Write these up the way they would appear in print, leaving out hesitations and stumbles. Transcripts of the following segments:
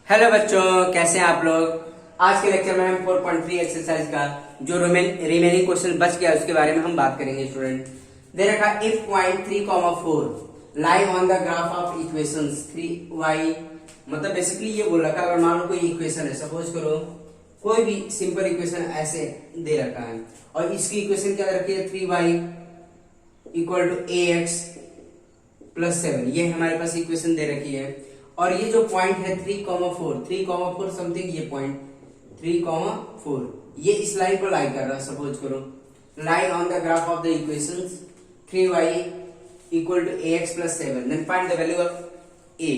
Hello बच्चों, कैसे हैं आप लोग। आज के लेक्चर में हम 4.3 एक्सरसाइज का जो रिमेनिंग क्वेश्चन बच गया उसके बारे में हम बात करेंगे। स्टूडेंट दे रखा if point 3,4 lie on the graph of equations 3y, मतलब बेसिकली ये बोल रखा है अगर मान लो कोई इक्वेशन है, सपोज करो कोई भी सिंपल इक्वेशन ऐसे दे रखा है और इसकी इक्वेशन क्या रखी है 3y equal to ax plus 7, ये हमारे पास इक्वेशन दे रखी है। और ये जो पॉइंट है 3,4 समथिंग, ये पॉइंट 3,4 ये इस लाइन पर लाई कर रहा है। सपोज करो lie on the graph of the equations 3y equal to ax plus 7, then find the value of a।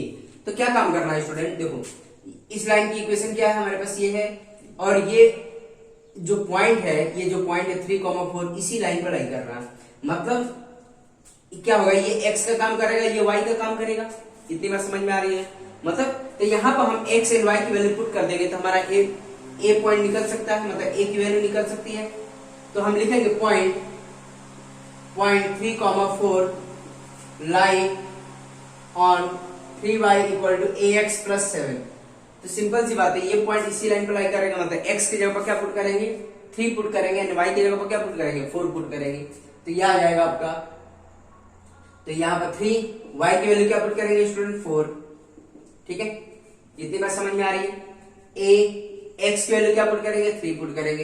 तो क्या काम करना है स्टूडेंट, देखो इस लाइन की इक्वेशन क्या है हमारे पास, ये है और ये जो पॉइंट है, ये जो पॉइंट है 3,4 इसी लाइन पर लाई कर रहा है। मतलब क्या होगा, ये x का काम करेगा, ये y का काम करेगा। इतनी बात समझ में आ रही है। मतलब तो यहाँ पर हम x एंड y की वैल्यू पुट कर देंगे तो हमारा a पॉइंट निकल सकता है, मतलब a की वैल्यू निकल सकती है। तो हम लिखेंगे point 3,4 lie on 3y equal to ax plus 7। तो सिंपल सी बात है, ये पॉइंट इसी लाइन पर लाई करेगा, मतलब x की जगह पर क्या पुट करेंगे 3 पुट करेंगे एंड y की जगह पर क्या पुट करेंगे 4 पुट करेंगे। तो यह आ जाएगा आपका, तो यहाँ पर 3, y की वैल्यू क्या पुट करेंगे स्टूडेंट 4। ठीक है, इतनी बात समझ में आ रही है। a x की वैल्यू क्या पुट करेंगे 3 पुट करेंगे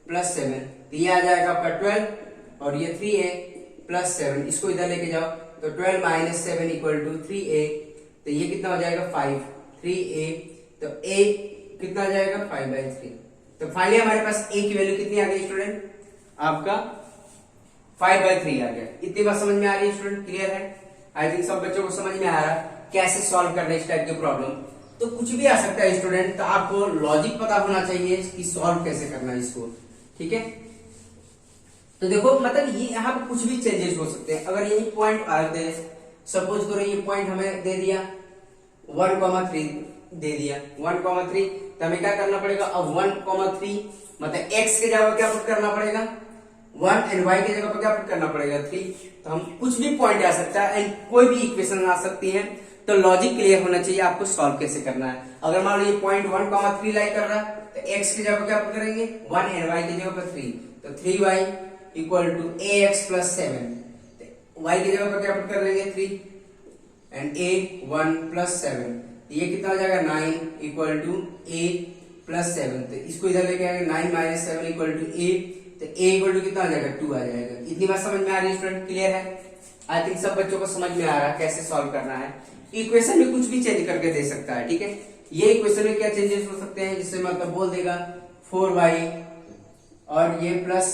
प्लस 7, तो ये आ जाएगा आपका 12 और ये 3a प्लस 7, इसको इधर लेके जाओ तो 12 माइनस 7 इक्वल टू 3a, तो ये कितना हो जाएगा 5, 3a, तो a कितना हो जाएगा 5/3। तो फाइनली हमारे पास a की वैल्यू कितनी आ गई स्टूडेंट, आपका 5/3 आ गया। इतनी बात समझ में आ रही है स्टूडेंट, क्लियर है। आई थिंक सब बच्चों को समझ में आ रहा है कैसे सॉल्व करना इस टाइप की प्रॉब्लम। तो कुछ भी आ सकता है स्टूडेंट, तो आपको लॉजिक पता होना चाहिए कि सॉल्व कैसे करना है इसको। ठीक है, तो देखो मतलब ये यहाँ पे कुछ भी चेंजेस हो सकते हैं। अगर यही पॉइंट आ दे, सपोज करो ये पॉइंट हमें दे दिया 1,3 दे दिया 1,3, तो हमें क्या करना पड़ेगा, अब 1,3 मतलब x के जगह क्या पुट करना पड़ेगा 1 एंड y की जगह पर क्या पुट करना पड़ेगा 3। तो हम कुछ भी पॉइंट आ सकता है एंड कोई भी इक्वेशन आ सकती है। तो लॉजिक क्लियर होना चाहिए आपको सॉल्व कैसे करना है। अगर मान लो ये पॉइंट 1,3 लाई कर रहा है तो x की जगह पर क्या पुट करेंगे 1 एंड y की जगह पर 3, तो 3y equal to ax plus 7, y की जगह पर क्या पुट कर देंगे 3 एंड a 1 प्लस 7, ये कितना हो जाएगा 9 इक्वल टू a प्लस 7, तो इसको इधर लेके आएंगे 9 माइनस 7 इक्वल टू a, तो a इक्वल टू कितना आ जाएगा 2 आ जाएगा। इतनी बात समझ में आ रही है स्टूडेंट, क्लियर है। आई थिंक सब बच्चों को समझ में आ रहा है कैसे सॉल्व करना है। इक्वेशन में कुछ भी चेंज करके दे सकता है। ठीक है, ये इक्वेशन में क्या चेंजेस हो सकते हैं, जिससे मतलब बोल देगा 4y और ये प्लस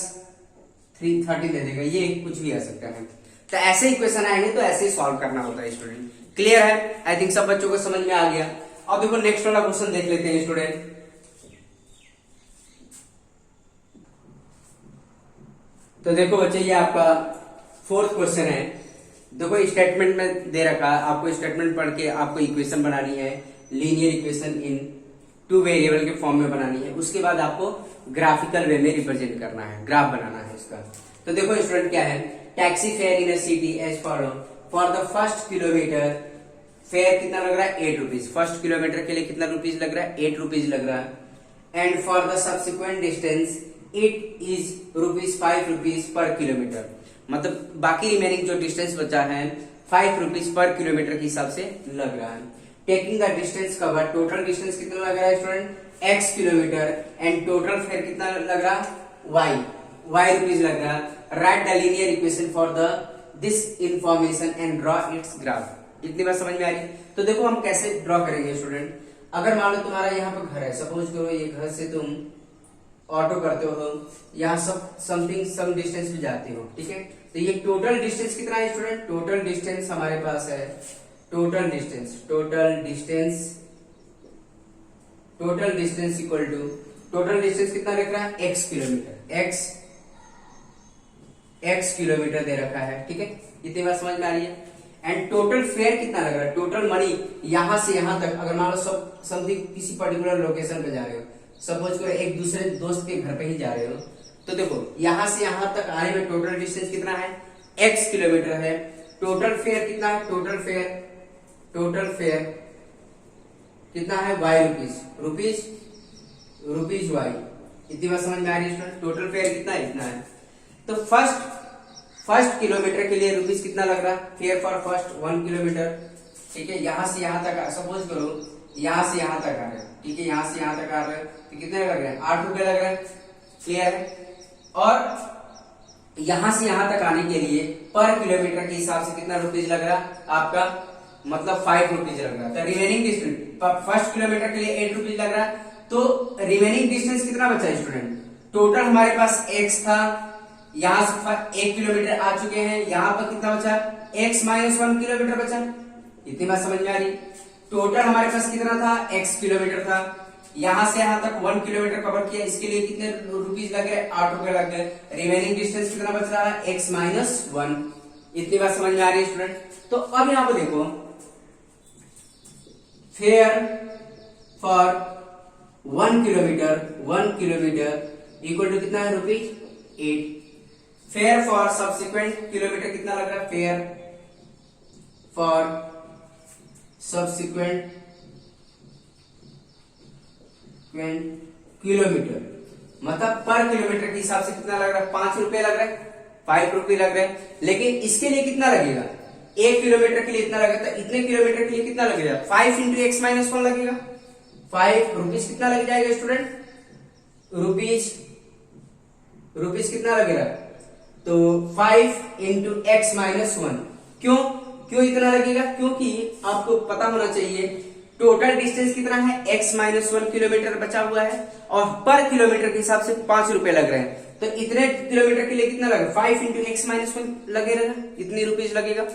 30 दे देगा, ये कुछ भी आ सकता है। तो ऐसे इक्वेशन आएंगे तो ऐसे ही सॉल्व करना होता है स्टूडेंट, क्लियर है। आई थिंक सब बच्चों को समझ में आ गया। अब देखो नेक्स्ट वाला क्वेश्चन देख लेते हैं स्टूडेंट। तो देखो बच्चे ये आपका 4th क्वेश्चन है। देखो स्टेटमेंट में दे रखा है, आपको स्टेटमेंट पढ़ के आपको इक्वेशन बनानी है, लीनियर इक्वेशन इन 2 वेरिएबल के फॉर्म में बनानी है। उसके बाद आपको ग्राफिकल वे में रिप्रेजेंट करना है, ग्राफ बनाना है इसका। तो देखो स्टूडेंट क्या है, taxi fare in a city as follow, for the first kilometre fare कितना लग रहा है 8 रुपीज, फर्स्ट किलोमीटर के लिए कितना रुपीज लग रहा है 8 रुपीज लग रहा है। And for the subsequent distance it is ₹5 पर किलोमीटर, मतलब बाकी रिमेनिंग जो डिस्टेंस बचा है 5 रुपीज पर किलोमीटर के हिसाब से लग रहा है। Taking the distance cover, total distance कितना लग रहा है student x kilometre and total fare कितना लग रहा है y रुपीज लग रहा है। Right the linear equation for the this information and draw it's graph. इतनी बात समझ में आ रही। तो देखो हम कैसे ड्रॉ करेंगे स्टूडेंट। अगर मान लो तुम्हारा यहाँ पर घर है, सपोज करो ये घर से तुम ऑटो करते हो, यहाँ समथिंग सम डिस्टेंस भी जाते हो। ठीक है, तो ये टोटल डिस्टेंस कितना है स्टूडेंट, टोटल डिस्टेंस हमारे पास है total distance equal to total distance कितना लिख रहा है x किलोमीटर, x किलोमीटर दे रखा है। ठीक है, इतनी बात समझ में आ रही है। एंड टोटल फेयर कितना लग रहा है, टोटल मनी यहां से यहां तक, अगर मान लो समथिंग किसी पर्टिकुलर लोकेशन पे जा रहे हो, सपोज करो एक दूसरे दोस्त के घर पे ही जा रहे हो, तो देखो यहां से यहां तक आने में टोटल डिस्टेंस कितना है x किलोमीटर है। टोटल फेयर कितना है, टोटल फेयर कितना है वाई रुपीज वाई। इतनी बात समझ में आ रही है स्टूडेंट। टोटल फेयर कितना है, इतना है। तो फर्स्ट किलोमीटर के लिए रुपीज कितना लग रहा है, फेयर फॉर फर्स्ट 1 किलोमीटर, ठीक है। यहां से यहां तक सपोज करो यहां से यहां तक आ रहा है, ठीक है, यहां से यहां तक आ रहा है, तो कितने लग रहे हैं, 8 रुपए लग रहे हैं, क्लियर है। और यहां से यहां तक आने के लिए पर किलोमीटर के हिसाब से कितना रुपीज लग रहा है आपका, मतलब 5 रुपीज लग रहा है। तो रिमेनिंग डिस्टेंस फर्स्ट किलोमीटर के लिए 8 रुपीज लग रहा है। तो रिमेनिंग डिस्टेंस कितना बचा स्टूडेंट, टोटल हमारे पास x था, यहां से 1 किलोमीटर आ चुके हैं, यहां पर कितना बचा, x माइनस 1 किलोमीटर बचा। इतनी बात समझ में आ रही। टोटल हमारे पास कितना था, x किलोमीटर था, यहां से यहां तक 1 किलोमीटर कवर किया, इसके लिए कितने रुपीज लग गए, 8 रुपए लग गए। रिमेनिंग डिस्टेंस कितना बच रहा है, x माइनस 1। इतनी बात समझ में आ रही है स्टूडेंट। तो अब यहां पर देखो fare for 1 kilometre equal to कितना है, ₹8। फेयर फॉर सब्सिक्वेंट किलोमीटर कितना लग रहा है, फेयर फॉर सब्सिक्वेंट किलोमीटर, मतलब पर किलोमीटर के हिसाब से कितना लग रहा है, 5 रुपए लग रहा है, 5 रुपए लग रहे हैं। लेकिन इसके लिए कितना लगेगा, 1 किलोमीटर के लिए इतना लगेगा, तो इतने किलोमीटर के लिए कितना लगेगा, 5 इंटू एक्स माइनस 1 लगेगा। 5 रुपीज कितना लग जाएगा स्टूडेंट, रुपीज कितना लगेगा, तो 5 इंटू एक्स माइनस 1। क्यों इतना लगेगा, क्योंकि आपको पता होना चाहिए टोटल डिस्टेंस कितना है, x माइनस 1 किलोमीटर बचा हुआ है, और पर किलोमीटर के हिसाब से 5 रुपए लग रहे हैं। तो इतने किलोमीटर के लिए कितना लगेगा, 5 इंटू एक्स माइनस 1 लगेगा, इतनी रुपीज लगेगा।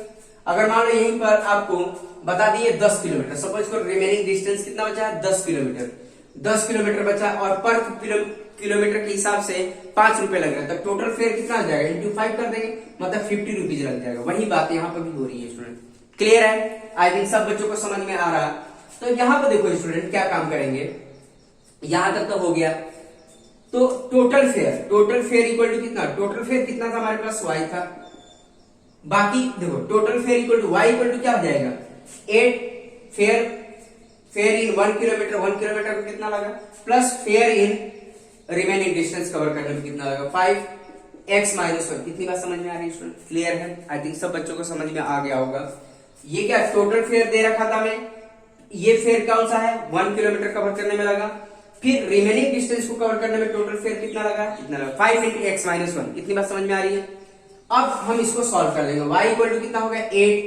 अगर मान लो यहीं पर आपको बता दिए 10 किलोमीटर, सपोज करो रिमेनिंग डिस्टेंस कितना बचा है, 10 किलोमीटर बचा, और पर किलोमीटर के हिसाब से 5 रुपए लग रहा है, तो टोटल फेयर कितना आ जाएगा, इंटू 5 कर देंगे, मतलब 50 रुपीज लग जाएगा। वही बात यहाँ पर भी हो रही है स्टूडेंट, क्लियर है। आई थिंक सब बच्चों को समझ में आ रहा। तो यहाँ पर देखो स्टूडेंट क्या काम करेंगे, यहां तक तो हो गया। तो टोटल फेयर इक्वल टू कितना, टोटल फेयर कितना था हमारे पास, y था। बाकी देखो total fare equal to y equal to क्या हो जाएगा, 8 फेयर इन 1 किलोमीटर को कितना लगा, plus fair in remaining distance cover करने में कितना लगा, 5x माइनस 1। इतनी बात समझ में आ रही है स्टूडेंट, क्लियर है। आई थिंक सब बच्चों को समझ में आ गया होगा। ये क्या टोटल फेयर दे रखा था हमें, ये फेयर कौन सा है, 1 किलोमीटर कवर करने में लगा, फिर रिमेनिंग डिस्टेंस को कवर करने में टोटल फेयर कितना लगा, 5 इंटू एक्स माइनस 1। इतनी बात समझ में आ रही है। अब हम इसको सॉल्व कर लेंगे, y इक्वल टू कितना हो गया, 8,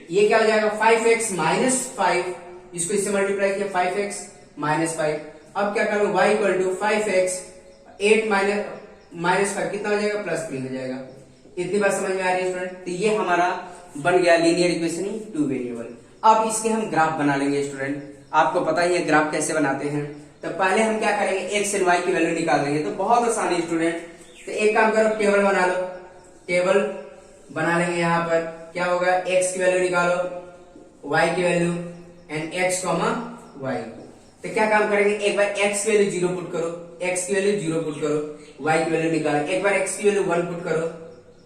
ये क्या हो जाएगा 5x माइनस 5, इसको इससे मल्टीप्लाई किया 5x माइनस 5। अब क्या करूं, y equal to 5x 8 minus 5 कितना हो जाएगा, प्लस 3 हो जाएगा। इतनी बात समझ में आ रही है स्टूडेंट। तो ये हमारा बन गया लीनियर इक्वेशन इन 2 वेरिएबल। अब इसके हम ग्राफ बना लेंगे स्टूडेंट, आपको पता ही है ग्राफ कैसे बनाते हैं। तो पहले हम क्या करेंगे, x एंड y की वैल्यू निकाल देंगे। तो बहुत आसान है स्टूडेंट। तो एक काम करो, टेबल बना लो, टेबल बना लेंगे। यहाँ पर क्या होगा, x की वैल्यू निकालो, y की value and x comma y। तो क्या काम करेंगे, एक बार x की वैल्यू 0 पुट करो, x की वैल्यू 0 पुट करो, y की वैल्यू निकालो, एक बार x की वैल्यू 1 पुट करो,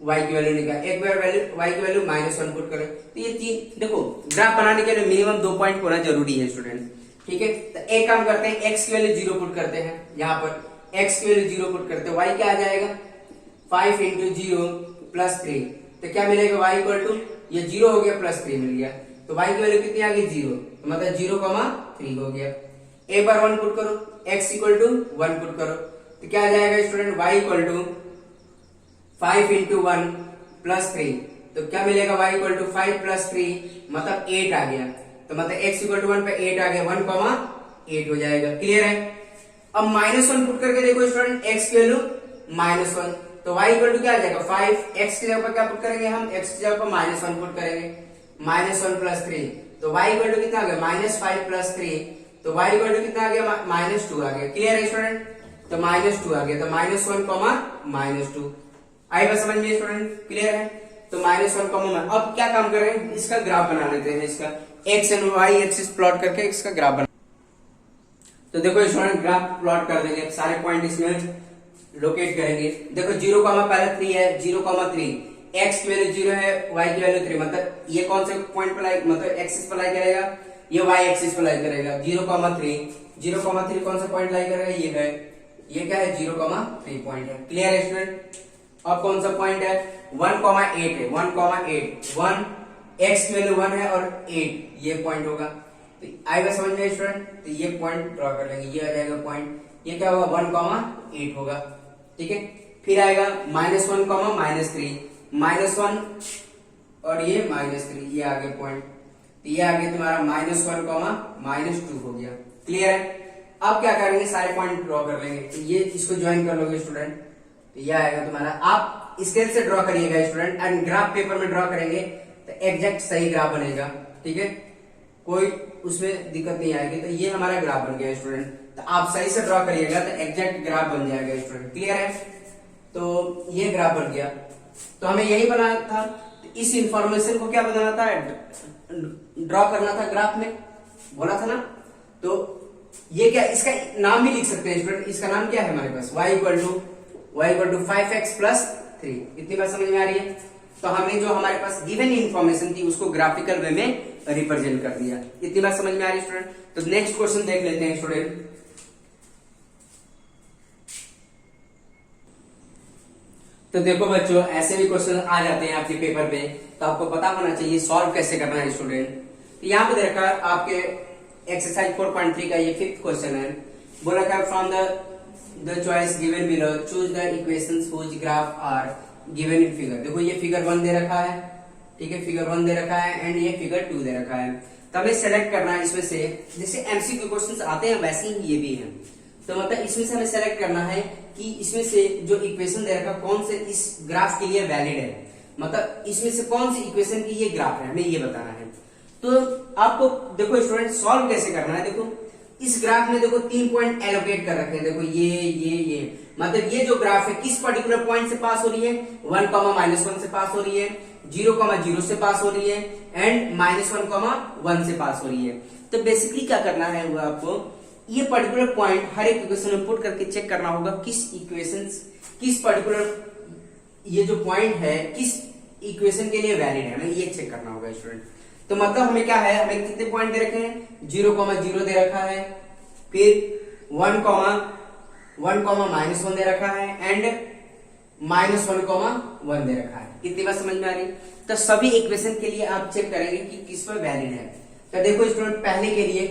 y की वैल्यू निकालो, एक बार y की वैल्यू -1 पुट करो। तो ये तीन, देखो ग्राफ बनाने के लिए मिनिमम 2 पॉइंट होना जरूरी है स्टूडेंट, ठीक है। तो एक काम करते हैं, x की वैल्यू 0 पुट करते हैं, यहाँ पर x की वैल्यू 0 पुट करते हैं, y क्या आ जाएगा 5 इंटू 0 प्लस 3। तो क्या मिलेगा, y इक्वल टू, ये 0 हो गया प्लस 3 मिल गया, तो y की वैल्यू कितनी आ गई 0, तो मतलब 0,3 हो गया। एक बार 1 पुट करो, x इक्वल टू 1 पुट करो, तो क्या आ जाएगा student, y equal to 5 into 1 plus 3। तो क्या मिलेगा, y इक्वल टू 5 प्लस 3 मतलब 8 आ गया, तो मतलब x इक्वल टू 1 पे 8 आ गया, 1,8 हो जाएगा, क्लियर है। अब -1 पुट करके देखो स्टूडेंट, x की वैल्यू -1, तो y इक्वल टू क्या आ जाएगा 5, x की जगह पर क्या पुट करेंगे हम, x की जगह पर -1 पुट करेंगे, -1 प्लस 3, तो y इक्वल टू कितना आ गया -5 प्लस 3, तो y इक्वल टू कितना आ गया -2 आ गया, क्लियर है स्टूडेंट। तो -2 आ गया, तो -1, -2 आई बात समझ में स्टूडेंट, क्लियर है। तो -1, अब क्या काम कर रहे हैं, इसका ग्राफ बना लेते हैं, इसका x and y axis plot करके इसका ग्राफ बना। तो देखो स्टूडेंट ग्राफ प्लॉट कर देंगे, सारे पॉइंट इसमें लोकेट करेंगे। देखो 0, पहले 3 है, 0,3, x की वैल्यू 0 है, y की वैल्यू 3, मतलब ये कौन से पॉइंट पर लाई, मतलब एक्सिस पर लाई करेगा, ये y एक्सिस पे लाई करेगा 0,3, 0,3 कौन सा पॉइंट लाई करेगा, ये है, ये क्या है 0,3 पॉइंट है। क्लियर है स्टूडेंट। अब कौन सा पॉइंट है 1,8 है, 1,8, 1 x की वैल्यू 1 है और 8 ये पॉइंट होगा। तो आएगा समझ में स्टूडेंट, तो ये पॉइंट ड्रॉ कर लेंगे, ये आ जाएगा पॉइंट, ये क्या होगा 1,8 होगा। ठीक है, फिर आएगा -1, -3, -1 और ये -3, ये आगे पॉइंट, तो ये आगे तुम्हारा -1, -2 हो गया। क्लियर है। अब क्या करेंगे, सारे पॉइंट ड्रॉ कर लेंगे, तो ये इसको ज्वाइन कर लोगे स्टूडेंट, तो ये आएगा तुम्हारा। आप स्केल से ड्रॉ करिएगा स्टूडेंट, एंड ग्राफ पेपर में ड्रॉ करेंगे तो एग्जैक्ट सही ग्राफ बनेगा। ठीक है, कोई उसमें दिक्कत नहीं आएगी। तो ये हमारा ग्राफ बन गया स्टूडेंट, तो आप सही से ड्रॉ करिएगा तो एग्जैक्ट ग्राफ बन जाएगा स्टूडेंट। क्लियर है। तो ये ग्राफ बन गया, तो हमें यही बनाना था, तो इस इंफॉर्मेशन को क्या बनाना था, ड्रॉ करना था ग्राफ में, बोला था ना। तो ये क्या, इसका नाम भी लिख सकते हैं स्टूडेंट, इसका नाम क्या है हमारे पास, y = 5x + 3। इतनी बात समझ में आ रही है। तो हमने जो हमारे पास गिवन इंफॉर्मेशन थी उसको ग्राफिकल वे में रिप्रेजेंट कर दिया। इतनी बात समझ में आ रही है स्टूडेंट। तो नेक्स्ट क्वेश्चन देख लेते हैं स्टूडेंट। तो देखो बच्चों, ऐसे भी क्वेश्चन आ जाते हैं आपके पेपर पे, तो आपको पता होना चाहिए सॉल्व कैसे करना है स्टूडेंट। तो यहाँ पे देखा आपके एक्सरसाइज 4.3 का ये 5th क्वेश्चन है। बोला था from the choice given below choose the equations which graph are given in figure. देखो ये फिगर 1 दे रखा है, ठीक है, फिगर 1 दे रखा है एंड ये फिगर 2 दे रखा है। तो हमें सेलेक्ट करना है इसमें से, जैसे एमसीक्यू क्वेश्चंस आते हैं वैसे ही ये भी है। तो मतलब इसमें से हमें सेलेक्ट करना है कि इसमें से जो इक्वेशन दे रखा कौन से इस ग्राफ के लिए वैलिड है, मतलब इसमें से कौन सी इक्वेशन की ये ग्राफ है, हमें ये बताना है। तो आपको देखो स्टूडेंट सॉल्व कैसे करना है। देखो इस ग्राफ में देखो 3 पॉइंट एलोकेट कर रखे हैं। देखो ये मतलब ये जो ग्राफ है किस पर्टिकुलर पॉइंट से पास हो रही है, 1, -1 से पास हो रही है, 0, से पास हो रही है एंड -1, 1 से पास हो रही है। तो बेसिकली क्या करना है वो आपको ये पर्टिकुलर पॉइंट हर एक इक्वेशन में पुट करके चेक करना होगा किस इक्वेशन, किस पर्टिकुलर ये जो पॉइंट है किस इक्वेशन के लिए वैलिड है, हमें ये चेक करना होगा स्टूडेंट। तो मतलब हमें क्या है, हमें कितने पॉइंट दे रखे हैं, 0, दे रखा है, फिर 1, -1 दे रखा है एंड -1, दे रखा है। कितनी बात समझ में आ रही। तो सभी इक्वेशन के लिए आप चेक करेंगे कि किस पर वैलिड है। तो देखो स्टूडेंट पहले के लिए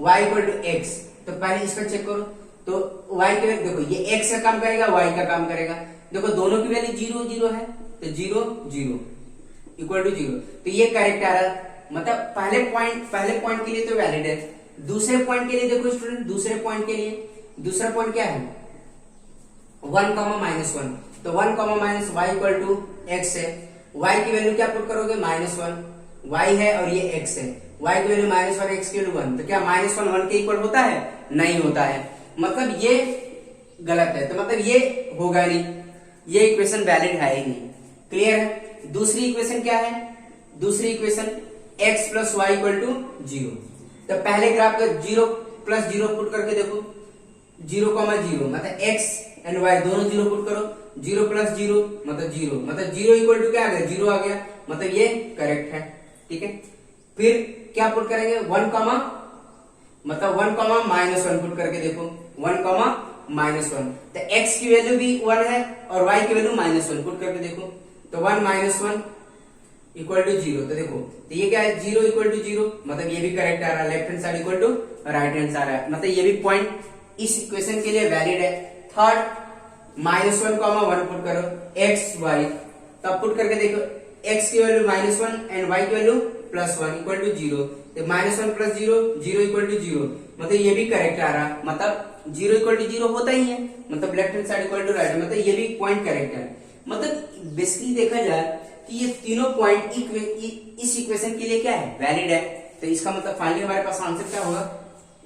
y = x, तो पहले इसका चेक करो। तो y के वैल्यू देखो ये x का काम करेगा, y का काम करेगा। देखो दोनों की वैल्यू 0, 0 है, तो 0, 0 = 0, तो ये करेक्ट आ रहा। मतलब पहले पॉइंट के लिए तो वैलिड है। दूसरे पॉइंट के लिए देखो स्टूडेंट, दूसरे पॉइंट के लिए दूसरा पॉइंट क्या है 1, -1, तो 1, y = x है। y की वैल्यू क्या पुट करोगे, -1, y है और ये x है, y की वैल्यू -1, x की वैल्यू 1, तो क्या -1 1 के इक्वल होता है, नहीं होता है, मतलब ये गलत है। तो मतलब ये होगा नहीं, ये इक्वेशन वैलिड है ही नहीं। क्लियर है। दूसरी इक्वेशन क्या है, दूसरी इक्वेशन x + y = 0। तो पहले ग्राफ का 0 + 0 पुट करके देखो, 0, 0 मतलब x एंड y दोनों 0 पुट करो, 0 + 0 मतलब 0, मतलब 0 = क्या आ गया, 0 आ गया, मतलब ये करेक्ट है। ठीक है, फिर क्या पुट करेंगे 1, मतलब 1, -1 पुट करके देखो, 1, -1, तो x की वैल्यू भी 1 है और y की वैल्यू -1 पुट करके देखो, तो 1, -1 = 0। तो देखो तो ये क्या है 0 = 0, मतलब ये भी करेक्ट आ रहा है, left hand side = right hand आ रहा है, मतलब ये भी पॉइंट इस इक्वेशन के लिए वैलिड है। थर्ड -1, 1 पुट करो x y, तब पुट करके देखो x की वैल्यू -1 एंड y की वैल्यू +1 = 0, तो -1 + 0, 0 = 0, मतलब ये भी करेक्ट आ रहा, मतलब 0 = 0 होता ही है, मतलब लेफ्ट हैंड साइड = राइट, मतलब ये भी पॉइंट करेक्ट है। मतलब बेसिकली देखा जाए कि ये तीनों पॉइंट इस इक्वेशन के लिए क्या है, वैलिड है। तो इसका मतलब फाइनली हमारे पास आंसर क्या होगा,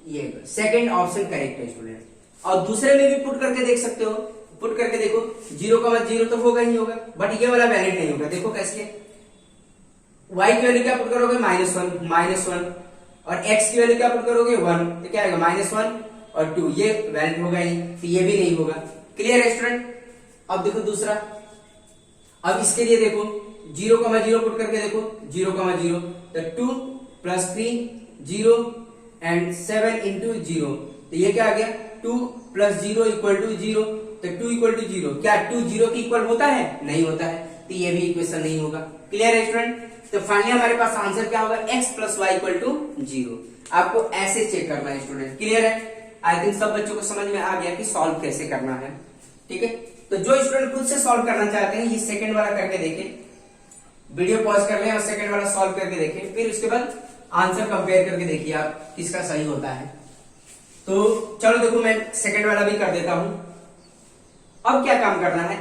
ये सेकंड ऑप्शन करेक्ट है स्टूडेंट। और दूसरे में भी पुट करके देख सकते हो, पुट करके देखो 0, 0 तो होगा ही होगा, बट ये वाला वैलिड नहीं होगा। देखो कैसे, y की वैल्यू क्या पुट करोगे, -1, और x की वैल्यू क्या पुट करोगे 1, तो क्या आएगा -1 और 2, ये वैलिड होगा ही, तो ये भी नहीं होगा। क्लियर है स्टूडेंट। अब देखो दूसरा, अब इसके लिए देखो 0, 0 पुट करके देखो, 0, 0, तो 2 + 3 0 एंड 7 इंटू 0, तो ये क्या आ गया 2 प्लस 0 इक्वल टू 0, तो 2 इक्वल टू 0, क्या 2 0 के इक्वल होता है? नहीं होता है, तो ये भी इक्वेशन नहीं होगा। क्लियर है स्टूडेंट? तो फाइनली हमारे पास आंसर क्या होगा, x plus Y equal to 0। आपको ऐसे चेक करना है स्टूडेंट। क्लियर है? आई थिंक सब बच्चों को समझ में आ गया कि सॉल्व कैसे करना है। ठीक है, तो जो स्टूडेंट खुद से सॉल्व करना चाहते हैं ये सेकंड वाला करके देखें, वीडियो पॉज कर लें और सेकंड वाला सॉल्व करके देखें, फिर उसके बाद आंसर कंपेयर करके देखिए आप किसका सही होता है। तो चलो देखो मैं सेकंड वाला भी कर देता हूं। अब क्या काम करना है,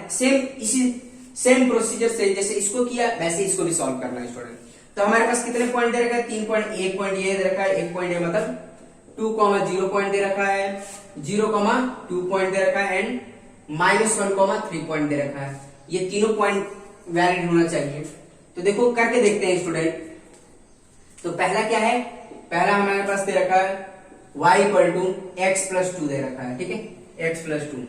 सेम प्रोसीजर से जैसे इसको किया वैसे इसको भी सॉल्व करना है स्टूडेंट। तो हमारे पास कितने पॉइंट दे रखा है, 3 पॉइंट, 1 पॉइंट ये दे रखा है, 1 पॉइंट ये मतलब 2,0 पॉइंट दे रखा है, 0,2 पॉइंट दे रखा है एंड -1,3 पॉइंट दे रखा है। ये तीनों पॉइंट वैलिड होना चाहिए। तो देखो करके देखते हैं स्टूडेंट। तो पहला क्या है, पहला हमारे पास दे रखा है y equal to x plus 2 दे रखा है। ठीक है, x प्लस 2।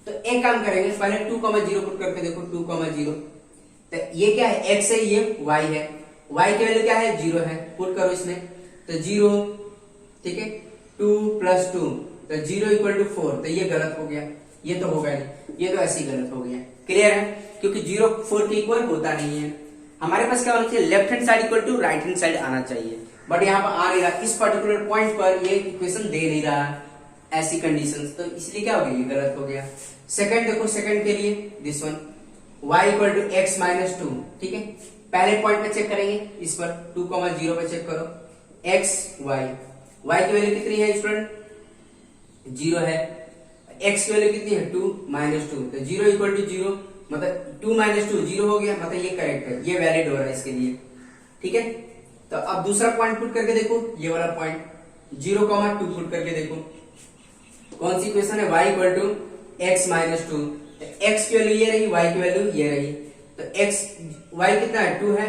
तो एक काम करेंगे, पहले 2,0 पुट करके देखो, 2,0। तो ये क्या है, x है, ये y है, y की वैल्यू क्या है, 0 है, पुट करो इसमें, तो 0। ठीक है, 2 प्लस 2, तो 0 इक्वल टू 4, तो ये गलत हो गया, ये तो होगा नहीं, ये तो ऐसे ही गलत हो गया। क्लियर है? क्योंकि 0 4 के इक्वल होता नहीं है। हमारे पास क्या होना चाहिए, left hand side equal to right hand side आना चाहिए, बट यहाँ पर आ नहीं रहा, इस पर्टिकुलर पॉइंट पर ये इक्वेशन दे नहीं रहा ऐसी कंडीशंस, तो इसलिए क्या हो गया, ये गलत हो गया। सेकंड देखो, सेकंड के लिए this one y equal to x minus 2। ठीक है, पहले पॉइंट पे चेक करेंगे, इस पर 2,0 पे चेक करो, x y की वैल्यू कितनी है स्टूडेंट, 0 है, x की वैल्यू कितनी है, 2 माइनस 2, तो 0 इक्वल टू 0, मतलब 2 माइनस 2 0 हो गया, मतलब ये करेक्ट है, ये वैलिड हो रहा है इसके लिए। ठीक है, तो अब दूसरा पॉइंट पुट करके देखो, ये वाला पॉइंट 0,2 पुट करके देखो, कौन सी इक्वेशन है, y equal to x minus 2, x की वैल्यू ये रही, y की वैल्यू ये रही, तो x y कितना है, 2 है,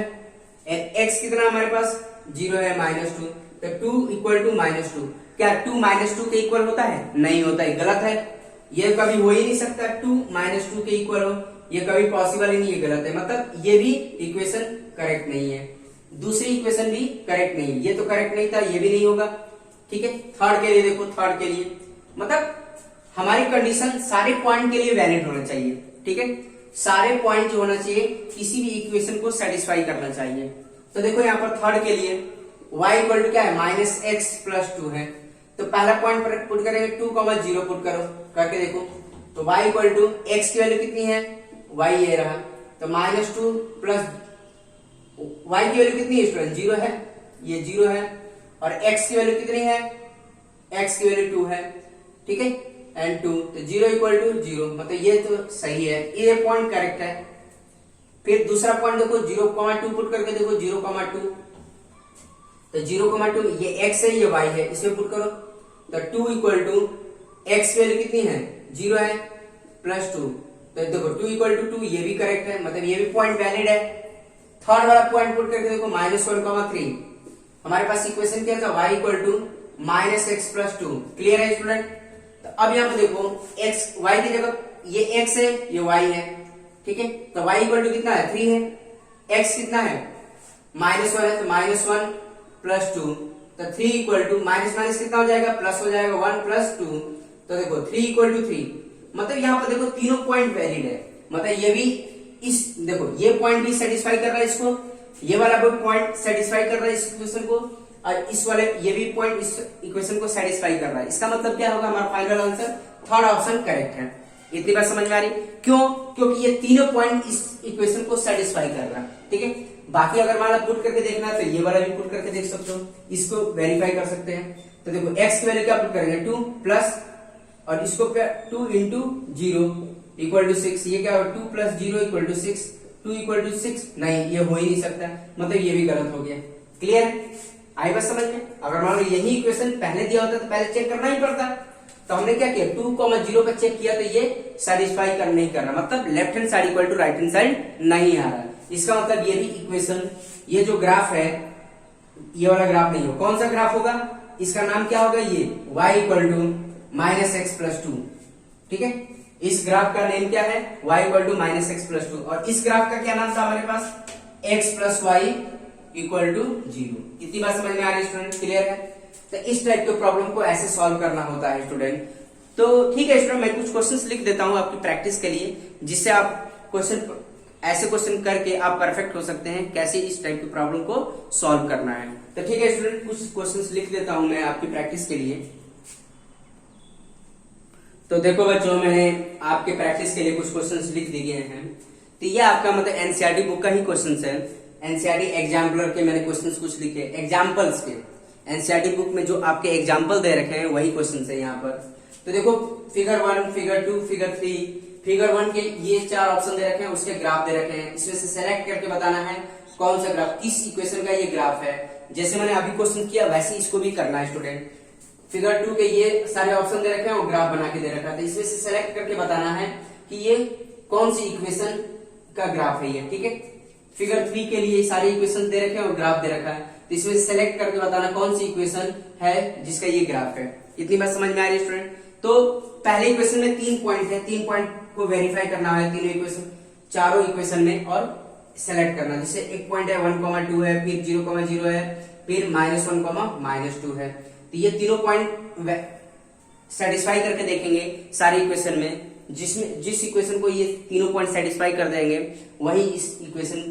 x कितना हमारे पास 0 है, -2, तो 2 इक्वल टू -2, क्या 2 -2 के इक्वल होता है, नहीं होता है, गलत है, ये कभी हो ही नहीं सकता 2 -2 के इक्वल हो, ये कभी पॉसिबल ही नहीं है, गलत है, मतलब ये भी इक्वेशन करेक्ट नहीं है, दूसरी इक्वेशन भी करेक्ट नहीं है, ये तो करेक्ट नहीं था, ये भी नहीं होगा। ठीक है, थर्ड के लिए देखो, थर्ड के लिए मतलब हमारी कंडीशन सारे पॉइंट के लिए वैलिड होना चाहिए। ठीक है, सारे पॉइंट जो होना चाहिए किसी भी इक्वेशन को सेटिस्फाई करना चाहिए। तो देखो यहाँ पर थर्ड के लिए y इक्वल टू क्या है, -x प्लस 2 है, तो पहला पॉइंट पर पुट करेंगे, 2,0 पुट करो, करके देखो, तो y इक्वल टू x की वैल्यू कितनी है, y ये रहा, तो -2 प्लस y की वैल्यू कितनी है स्टूडेंट, 0 है, ये 0 है, और x की वैल्यू कितनी है, x की वैल्यू 2 है। ठीक है, एंड 2, तो 0 इक्वल टू 0, मतलब ये तो सही है, ये पॉइंट करेक्ट है। फिर दूसरा पॉइंट देखो, 0,2 पुट करके देखो, 0,2, तो 0,2 ये x है, ये y है, इसमें पुट करो, तो 2 इक्वल टू x की वैल्यू कितनी है, 0 है, प्लस 2, तो देखो 2 इक्वल टू 2, ये भी करेक्ट है, मतलब ये भी पॉइंट वैलिड है। थर्ड वाला पॉइंट पुट करके देखो, -1,3, हमारे पास इक्वेशन क्या था, y equal to -x plus 2। Clear है स्टूडेंट? तो अब यहाँ पे देखो, x y की जगह ये x है, ये y है। ठीक है, तो y इक्वल टू कितना है, 3 है, x कितना है, -1 है, तो -1 प्लस 2, तो 3 इक्वल टू माइनस कितना हो जाएगा, प्लस हो जाएगा, 1 प्लस 2, तो देखो 3 इक्वल टू 3, मतलब यहाँ पर देखो तीनों पॉइंट वैलिड है, मतलब ये भी इस देखो ये पॉइंट भी सेटिस्फाई कर रहा है इसको, ये वाला भी पॉइंट सेटिस्फाई कर रहा है इस इक्वेशन को, और इस वाले ये भी पॉइंट इस इक्वेशन को सेटिस्फाई कर रहा है। इसका मतलब क्या होगा, हमारा final answer third option correct है। इतनी बात समझ में आ रही, क्यों, क्योंकि ये तीनों पॉइंट इस इक्वेशन को सेटिस्फाई कर रहा है। ठीक है, बाकी अगर मान लो पुट करके देखना है तो ये वाला भी पुट करके देख सकते हो, इसको वेरीफाई कर सकते हैं। तो देखो x की वैल्यू क्या पुट करेंगे, 2 प्लस, और इसको 2 इंटू 0 इक्वल टू 6, ये क्या होगा, 2 plus 0 equal to 6, 2 equal to 6, नहीं ये हो ही नहीं सकता, मतलब ये भी गलत हो गया। क्लियर, आई बात समझ में? अगर मान लो यही इक्वेशन पहले दिया होता तो पहले चेक करना ही पड़ता, तो हमने क्या किया, 2,0 पे चेक किया, तो ये सेटिस्फाई कर नहीं कर रहा, मतलब left hand side equal to right hand side नहीं आ रहा। इसका मतलब ये भी इक्वेशन, ये जो ग्राफ है, ये वाला ग्राफ नहीं हो, कौन सा ग्राफ होगा, इसका नाम क्या होगा, ये y equal to -x plus 2। ठीक है, इस ग्राफ का नेम क्या है, y equal to -x plus 2, और इस ग्राफ का क्या नाम था हमारे पास, x plus Y equal to 0। इतनी बात समझ में आ रही है स्टूडेंट, क्लियर है? तो इस टाइप के प्रॉब्लम को ऐसे सॉल्व करना होता है स्टूडेंट। तो ठीक है स्टूडेंट, मैं कुछ क्वेश्चंस लिख देता हूं आपकी प्रैक्टिस के लिए, जिससे आप ऐसे क्वेश्चन करके आप परफेक्ट हो सकते हैं कैसे इस टाइप की प्रॉब्लम को सॉल्व करना है। तो ठीक है स्टूडेंट, कुछ क्वेश्चंस लिख देता हूं मैं आपकी प्रैक्टिस के लिए। तो देखो बच्चों, मैंने आपके प्रैक्टिस के लिए कुछ क्वेश्चंस लिख दिए हैं। तो ये आपका मतलब एनसीईआरटी बुक का ही क्वेश्चंस है। एनसीईआरटी एग्जाम्पलर के मैंने क्वेश्चंस कुछ लिखे, एग्जाम्पल्स के। एनसीईआरटी बुक में जो आपके एग्जाम्पल दे रखे हैं वही क्वेश्चंस है यहाँ पर। तो देखो फिगर 1, फिगर 2, फिगर 3। फिगर 1 के ये 4 ऑप्शन दे रखे हैं, उसके ग्राफ दे रखे हैं। इसमें से सेलेक्ट करके बताना है कौन सा ग्राफ, किस इक्वेशन का ये ग्राफ है। जैसे मैंने अभी क्वेश्चन किया वैसे इसको भी करना है स्टूडेंट। फिगर 2 के ये सारे ऑप्शन दे रखे हैं और ग्राफ बना के दे रखा है। तो इसमें से सेलेक्ट करके बताना है कि ये कौन सी इक्वेशन का ग्राफ है ये, ठीक है। फिगर 3 के लिए सारे इक्वेशन दे रखे हैं और ग्राफ दे रखा है। तो इसमें सेलेक्ट करके बताना कौन सी इक्वेशन है जिसका ये ग्राफ है। इतनी बात समझ में आ रही है स्टूडेंट? तो पहले इक्वेशन में 3 पॉइंट है, 3 पॉइंट को वेरीफाई करना है तीनों इक्वेशन, चारों इक्वेशन में, और सेलेक्ट करना। जैसे एक पॉइंट है 1,2 है, फिर 0,0 है, फिर -1, -2 है। तो ये तीनों पॉइंट सेटिस्फाई करके देखेंगे सारी इक्वेशन में। जिस इक्वेशन को ये तीनों पॉइंट सेटिस्फाई कर देंगे वही इस इक्वेशन,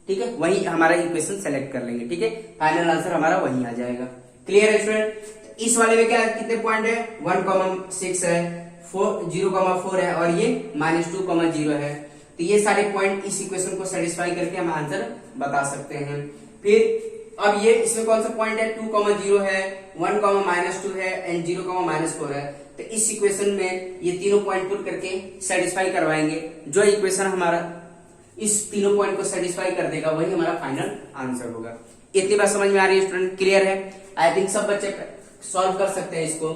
ठीक है, वही हमारा इक्वेशन सेलेक्ट कर लेंगे, ठीक है। फाइनल आंसर हमारा वही आ जाएगा। क्लियर है स्टूडेंट? इस वाले में क्या कितने पॉइंट है, 1,6 है, 0,4 है, और ये -2,0 है। तो ये सारे पॉइंट इस इक्वेशन को सेटिस्फाई करके हम आंसर बता सकते हैं। फिर अब ये इसमें कौन सा पॉइंट है, 2,0 है, 1,-2 है एंड 0,-4 है। तो इस इक्वेशन में ये तीनों पॉइंट पुट करके सेटिस्फाई करवाएंगे। जो इक्वेशन हमारा इस तीनों पॉइंट को सेटिस्फाई कर देगा वही हमारा फाइनल आंसर होगा। इतनी बात समझ में आ रही है स्टूडेंट, क्लियर है? आई थिंक सब बच्चे सॉल्व कर सकते हैं इसको।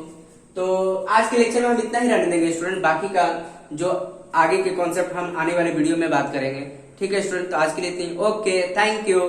तो आज के लेक्चर में हम इतना ही रहने देंगे स्टूडेंट, बाकी का जो आगे के कॉन्सेप्ट हम आने वाले वीडियो में बात करेंगे, ठीक है स्टूडेंट। तो आज के लिए इतनी, ओके, थैंक यू।